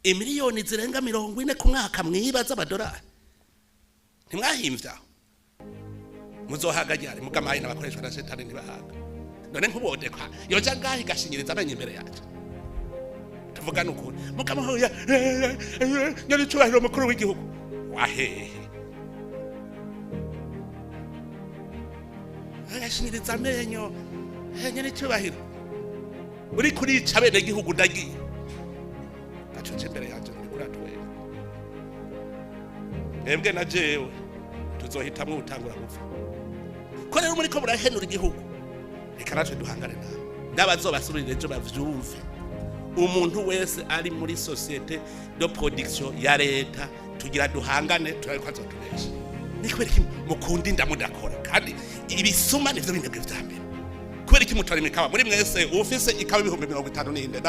imiliyoni zirenga 40 ku mwaka mwiba z'amadolari ntimwahimvya muzohaga ryari mugamaye n'abakoreshwa na shetani ntibahaga none nkubodekwa yoja ngahi gashinyiriza amenye imbere yacu tuvugana ukuri mukamuhoya nyari cyubahiro mukuru w'igihugu wahehe agashinyiriza amenyo nyari cyubahiro uri kurica bene gihugu ndagiye acuce imbere yacu ni kuri atwega ebwe na jewe tuzohitamwe utangura gupfa ko rero muri ko murahenura igihugu reka natwe duhangane nawe n'abazobasubirira ejo bavyumve umuntu wese ari muri societe de production ya leta tugira duhangane turariko azotubesha nikwereka mukunda inda mudakora kandi ibisuma nivyo binebwe vyambere kubera iki mutari mikaba muri mwese ufise ikaba 50 n'inde